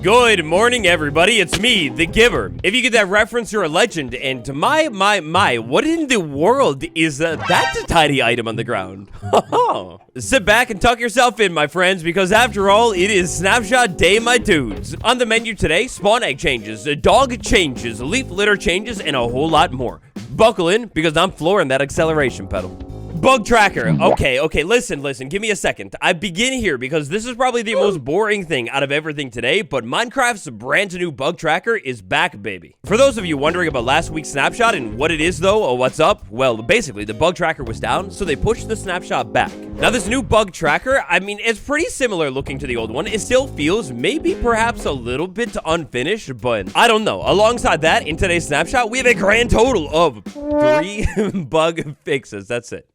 Good morning, everybody. It's me, the Giver. If you get that reference, you're a legend. And my, what in the world is that tiny item on the ground? Sit back and tuck yourself in, my friends, because after all, it is Snapshot Day, my dudes. On the menu today, spawn egg changes, dog changes, leaf litter changes, and a whole lot more. Buckle in, because I'm flooring that acceleration pedal. Bug tracker. Okay, listen, give me a second. I begin here because this is probably the most boring thing out of everything today, but Minecraft's brand new bug tracker is back, baby. For those of you wondering about last week's snapshot and what it is though, or what's up, well, basically the bug tracker was down, so they pushed the snapshot back. Now this new bug tracker, I mean, it's pretty similar looking to the old one. It still feels maybe perhaps a little bit unfinished, but I don't know. Alongside that, in today's snapshot, we have a grand total of 3 bug fixes. That's it.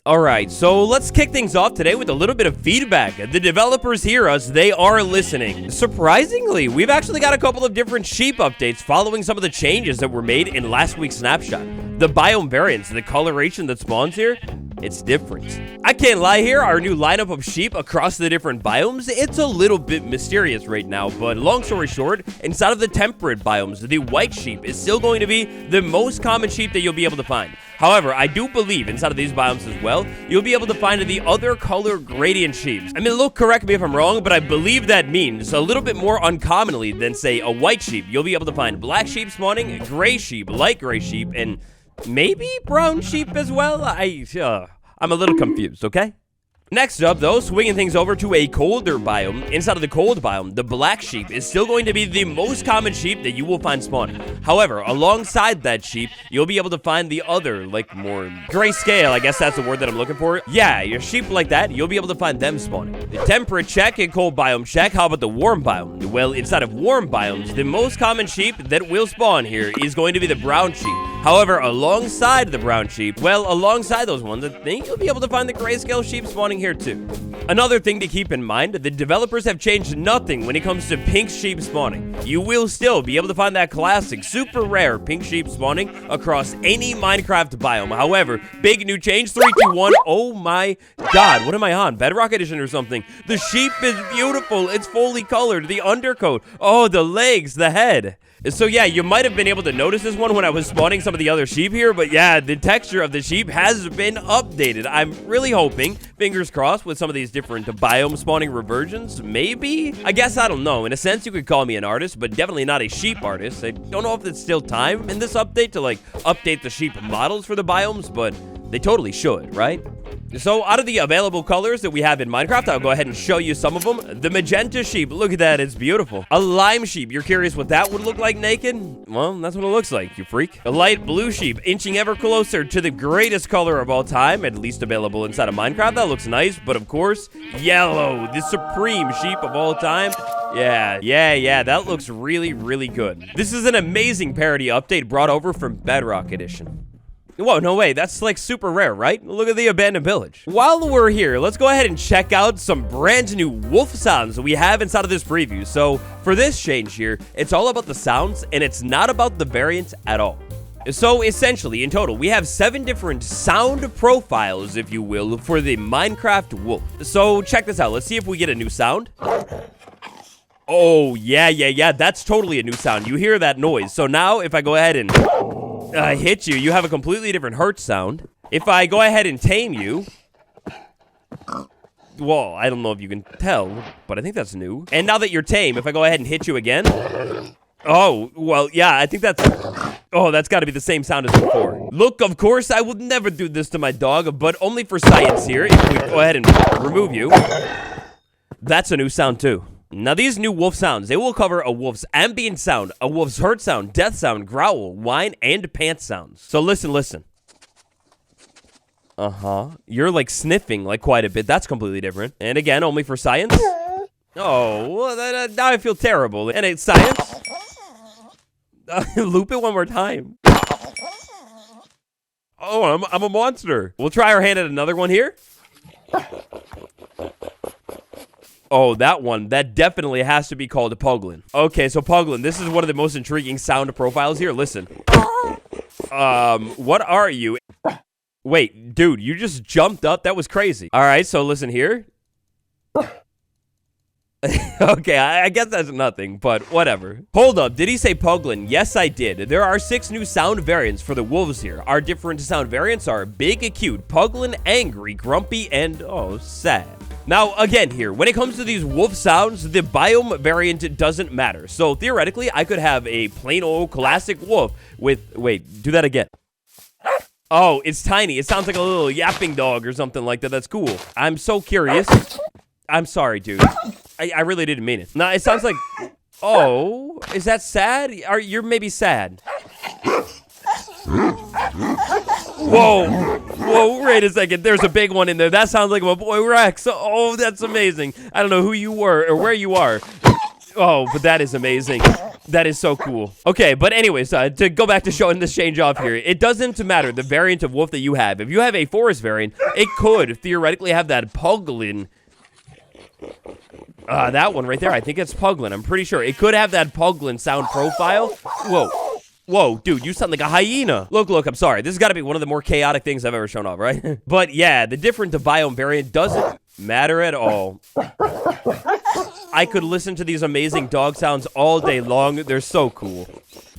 Alright, so let's kick things off today with a little bit of feedback. The developers hear us, they are listening. Surprisingly, we've actually got a couple of different sheep updates following some of the changes that were made in last week's snapshot. The biome variants, the coloration that spawns here, it's different. I can't lie here, our new lineup of sheep across the different biomes, it's a little bit mysterious right now, but long story short, inside of the temperate biomes, the white sheep is still going to be the most common sheep that you'll be able to find. However, I do believe inside of these biomes as well, you'll be able to find the other color gradient sheep. I mean, look, correct me if I'm wrong, but I believe that means a little bit more uncommonly than, say, a white sheep. You'll be able to find black sheep spawning, gray sheep, light gray sheep, and maybe brown sheep as well? I'm a little confused, okay? Next up, though, swinging things over to a colder biome. Inside of the cold biome, the black sheep is still going to be the most common sheep that you will find spawning. However, alongside that sheep, you'll be able to find the other, like, more grayscale, I guess that's the word that I'm looking for. Yeah, your sheep like that, you'll be able to find them spawning. The temperate check and cold biome check. How about the warm biome? Well, inside of warm biomes, the most common sheep that will spawn here is going to be the brown sheep. However, alongside the brown sheep, well, alongside those ones, I think you'll be able to find the grayscale sheep spawning here too. Another thing to keep in mind, the developers have changed nothing when it comes to pink sheep spawning. You will still be able to find that classic, super rare pink sheep spawning across any Minecraft biome. However, big new change, 3, 2, 1. Oh my god, what am I on? Bedrock Edition or something? The sheep is beautiful. It's fully colored. The undercoat. Oh, the legs, the head. So yeah, you might have been able to notice this one when I was spawning some of the other sheep here, but yeah, the texture of the sheep has been updated. I'm really hoping, fingers crossed, with some of these different biome spawning reversions, maybe? I guess I don't know. In a sense, you could call me an artist, but definitely not a sheep artist. I don't know if it's still time in this update to, like, update the sheep models for the biomes, but they totally should, right? So, out of the available colors that we have in Minecraft, I'll go ahead and show you some of them. The magenta sheep, look at that, it's beautiful. A lime sheep, you're curious what that would look like naked? Well, that's what it looks like, you freak. A light blue sheep, inching ever closer to the greatest color of all time, at least available inside of Minecraft. That looks nice, but of course, yellow, the supreme sheep of all time. Yeah, that looks really, really good. This is an amazing parody update brought over from Bedrock Edition. Whoa, no way, that's like super rare, right? Look at the abandoned village. While we're here, let's go ahead and check out some brand new wolf sounds we have inside of this preview. So for this change here, it's all about the sounds and it's not about the variants at all. So essentially, in total, we have 7 different sound profiles, if you will, for the Minecraft wolf. So check this out, let's see if we get a new sound. Oh, yeah, that's totally a new sound. You hear that noise. So now if I go ahead and hit you, you have a completely different hurt sound. If I go ahead and tame you, well, I don't know if you can tell, but I think that's new. And now that you're tame, if I go ahead and hit you again, oh, well, yeah, I think that's, oh, that's got to be the same sound as before. Look, of course, I would never do this to my dog, but only for science here. If we go ahead and remove you, that's a new sound too. Now, these new wolf sounds, they will cover a wolf's ambient sound, a wolf's hurt sound, death sound, growl, whine, and pant sounds. So listen. You're, like, sniffing, like, quite a bit. That's completely different. And again, only for science. Oh, well, now I feel terrible. And it's science. Loop it one more time. Oh, I'm a monster. We'll try our hand at another one here. Oh, that one. That definitely has to be called a Puglin. Okay, so Puglin, this is one of the most intriguing sound profiles here. Listen. What are you? Wait, dude, you just jumped up? That was crazy. All right, so listen here. Okay, I guess that's nothing, but whatever. Hold up, did he say Puglin? Yes, I did. There are 6 new sound variants for the wolves here. Our different sound variants are big, cute, Puglin, angry, grumpy, and, oh, sad. Now, again here, when it comes to these wolf sounds, the biome variant doesn't matter. So, theoretically, I could have a plain old classic wolf with... Wait, do that again. Oh, it's tiny. It sounds like a little yapping dog or something like that. That's cool. I'm so curious. I'm sorry, dude. I really didn't mean it. No, it sounds like... Oh, is that sad? You're maybe sad. Whoa. Whoa, wait a second. There's a big one in there. That sounds like my boy Rex. Oh, that's amazing. I don't know who you were or where you are. Oh, but that is amazing. That is so cool. Okay, but anyways, to go back to showing this change off here, it doesn't matter the variant of wolf that you have. If you have a forest variant, it could theoretically have that Puglin. That one right there, I think it's Puglin. I'm pretty sure. It could have that Puglin sound profile. Whoa. Whoa, dude, you sound like a hyena. Look, I'm sorry. This has got to be one of the more chaotic things I've ever shown off, right? But yeah, the different biome variant doesn't matter at all. I could listen to these amazing dog sounds all day long. They're so cool.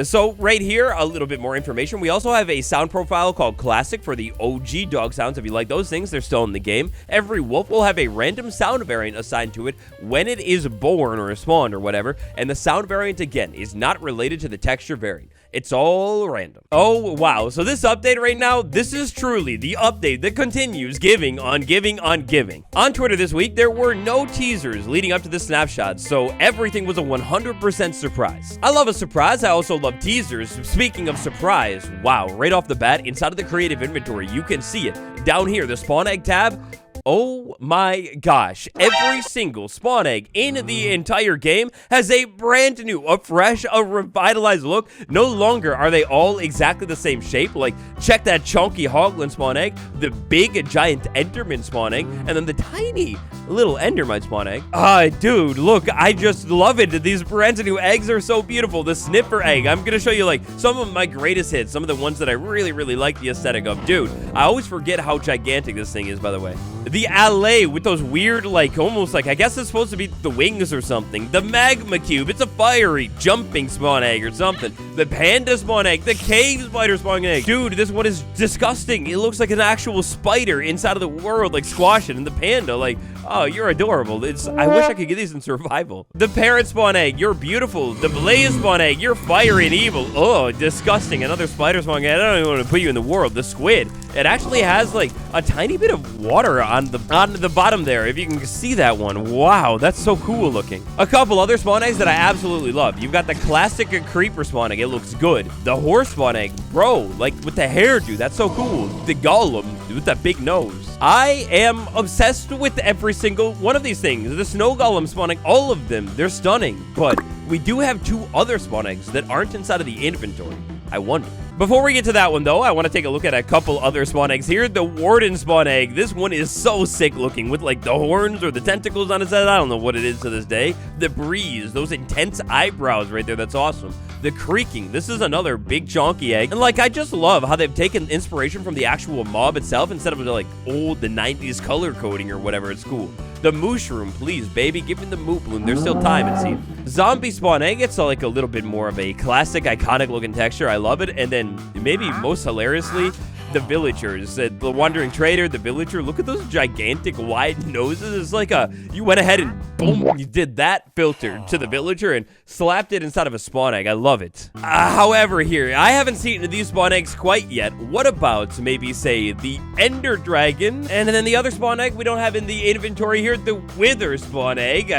So right here, a little bit more information. We also have a sound profile called Classic for the OG dog sounds. If you like those things, they're still in the game. Every wolf will have a random sound variant assigned to it when it is born or spawned or whatever. And the sound variant, again, is not related to the texture variant. It's all random. Oh, wow. So this update right now, this is truly the update that continues giving on giving on giving. On Twitter this week, there were no teasers leading up to the snapshot, so everything was a 100% surprise. I love a surprise. I also love teasers. Speaking of surprise, wow, right off the bat, inside of the creative inventory, you can see it. Down here, the spawn egg tab. Oh my gosh, every single spawn egg in the entire game has a brand new, a fresh, a revitalized look. No longer are they all exactly the same shape. Like, check that chunky Hoglin spawn egg, the big giant Enderman spawn egg, and then the tiny little Endermite spawn egg. Dude, look, I just love it. These brand new eggs are so beautiful. The sniffer egg, I'm gonna show you like some of my greatest hits, some of the ones that I really like the aesthetic of. Dude, I always forget how gigantic this thing is, by the way. The alley with those weird, like, almost like, I guess it's supposed to be the wings or something. The magma cube, it's a fiery jumping spawn egg or something. The panda spawn egg, the cave spider spawn egg. Dude, this one is disgusting. It looks like an actual spider inside of the world, like squashing. And the panda, like, oh, you're adorable. I wish I could get these in survival. The parrot spawn egg, you're beautiful. The blaze spawn egg, you're fiery and evil. Oh, disgusting. Another spider spawn egg. I don't even want to put you in the world. The squid, it actually has like a tiny bit of water on the bottom there, if you can see that one. Wow, that's so cool looking. A couple other spawn eggs that I absolutely love. You've got the classic creeper spawn egg. It looks good. The horse spawn egg, bro, like with the hairdo, that's so cool. The golem with that big nose. I am obsessed with every single one of these things. The snow golem spawn egg, all of them, they're stunning. But we do have 2 other spawn eggs that aren't inside of the inventory. I wonder. Before we get to that one, though, I want to take a look at a couple other spawn eggs here. The warden spawn egg. This one is so sick looking with, like, the horns or the tentacles on its head. I don't know what it is to this day. The breeze. Those intense eyebrows right there. That's awesome. The creaking. This is another big chonky egg. And, like, I just love how they've taken inspiration from the actual mob itself instead of, like, the 90s color coding or whatever. It's cool. The mushroom, please, baby. Give me the moop balloon. There's still time, it seems. Zombie spawn egg. It's like a little bit more of a classic, iconic looking texture. I love it. And then maybe most hilariously, the villagers. The wandering trader, the villager. Look at those gigantic wide noses. It's like you went ahead and boom, you did that filter to the villager and slapped it inside of a spawn egg. I love it. However, here, I haven't seen these spawn eggs quite yet. What about maybe, say, the ender dragon? And then the other spawn egg we don't have in the inventory here, the wither spawn egg.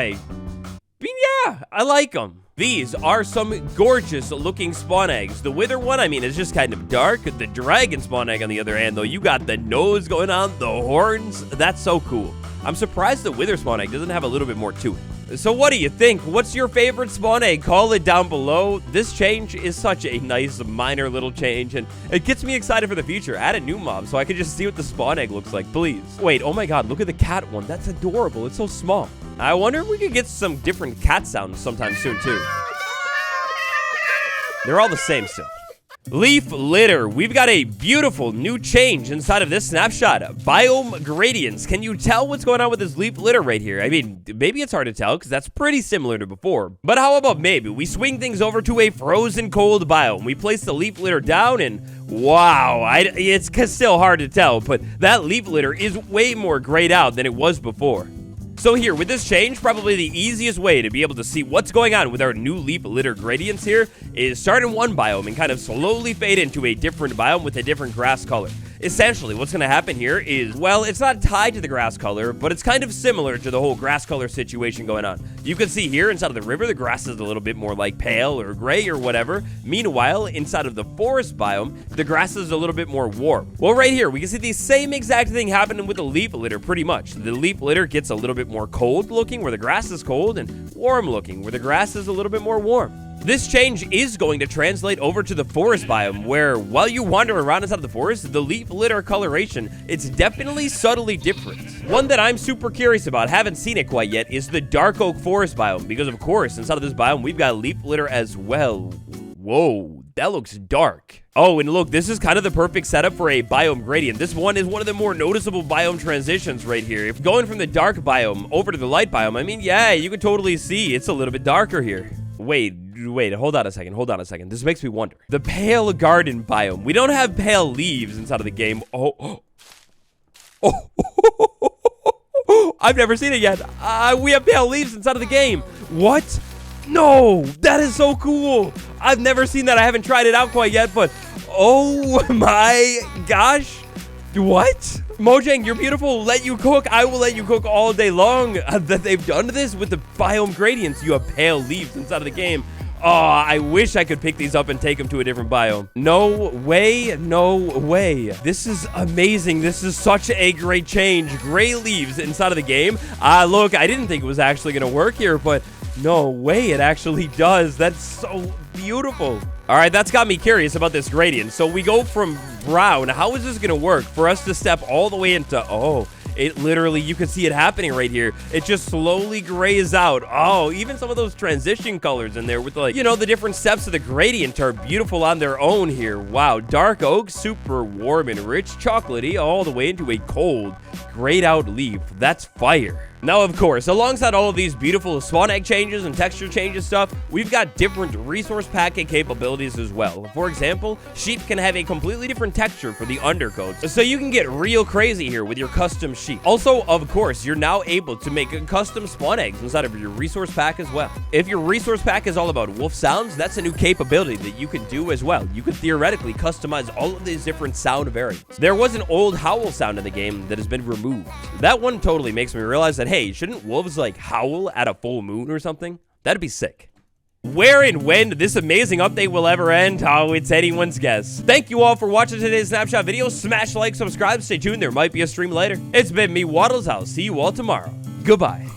Yeah, I like them. These are some gorgeous looking spawn eggs. The wither one, I mean, is just kind of dark. The dragon spawn egg, on the other hand, though, you got the nose going on, the horns. That's so cool. I'm surprised the wither spawn egg doesn't have a little bit more to it. So what do you think? What's your favorite spawn egg? Call it down below. This change is such a nice, minor little change, and it gets me excited for the future. Add a new mob so I can just see what the spawn egg looks like, please. Wait, oh my god, look at the cat one. That's adorable. It's so small. I wonder if we could get some different cat sounds sometime soon, too. They're all the same still. Leaf litter. We've got a beautiful new change inside of this snapshot. Biome gradients. Can you tell what's going on with this leaf litter right here? I mean, maybe it's hard to tell because that's pretty similar to before. But how about maybe we swing things over to a frozen cold biome? We place the leaf litter down and wow, it's still hard to tell, but that leaf litter is way more grayed out than it was before. So here, with this change, probably the easiest way to be able to see what's going on with our new leaf litter gradients here is start in one biome and kind of slowly fade into a different biome with a different grass color. Essentially, what's going to happen here is, well, it's not tied to the grass color, but it's kind of similar to the whole grass color situation going on. You can see here inside of the river, the grass is a little bit more like pale or gray or whatever. Meanwhile, inside of the forest biome, the grass is a little bit more warm. Well, right here, we can see the same exact thing happening with the leaf litter pretty much. The leaf litter gets a little bit more cold looking where the grass is cold and warm looking where the grass is a little bit more warm. This change is going to translate over to the forest biome, where while you wander around inside of the forest, the leaf litter coloration, it's definitely subtly different. One that I'm super curious about, haven't seen it quite yet, is the dark oak forest biome, because of course, inside of this biome, we've got leaf litter as well. Whoa, that looks dark. Oh, and look, this is kind of the perfect setup for a biome gradient. This one is one of the more noticeable biome transitions right here. If going from the dark biome over to the light biome, I mean, yeah, you can totally see it's a little bit darker here. Wait, hold on a second. This makes me wonder. The pale garden biome. We don't have pale leaves inside of the game. Oh. I've never seen it yet. We have pale leaves inside of the game. What? No, that is so cool. I've never seen that. I haven't tried it out quite yet, but oh my gosh. What? Mojang, you're beautiful. Let you cook. I will let you cook all day long. That they've done this with the biome gradients. You have pale leaves inside of the game. Oh, I wish I could pick these up and take them to a different biome. No way, no way. This is amazing. This is such a great change. Gray leaves inside of the game. Look, I didn't think it was actually going to work here, but no way, it actually does. That's so beautiful. All right, that's got me curious about this gradient. So we go from brown. How is this going to work for us to step all the way into, oh, it literally, you can see it happening right here. It just slowly grays out. Oh, even some of those transition colors in there with, like, you know, the different steps of the gradient are beautiful on their own here. Wow, dark oak, super warm and rich, chocolatey, all the way into a cold, grayed out leaf. That's fire. Now, of course, alongside all of these beautiful spawn egg changes and texture changes stuff, we've got different resource packing capabilities as well. For example, sheep can have a completely different texture for the undercoats, so you can get real crazy here with your custom sheep. Also, of course, you're now able to make custom spawn eggs inside of your resource pack as well. If your resource pack is all about wolf sounds, that's a new capability that you can do as well. You could theoretically customize all of these different sound variants. There was an old howl sound in the game that has been removed. That one totally makes me realize that, hey, shouldn't wolves like howl at a full moon or something? That'd be sick. Where and when this amazing update will ever end, oh, it's anyone's guess. Thank you all for watching today's Snapshot video. Smash like, subscribe, stay tuned. There might be a stream later. It's been me, Waddles. I'll see you all tomorrow. Goodbye.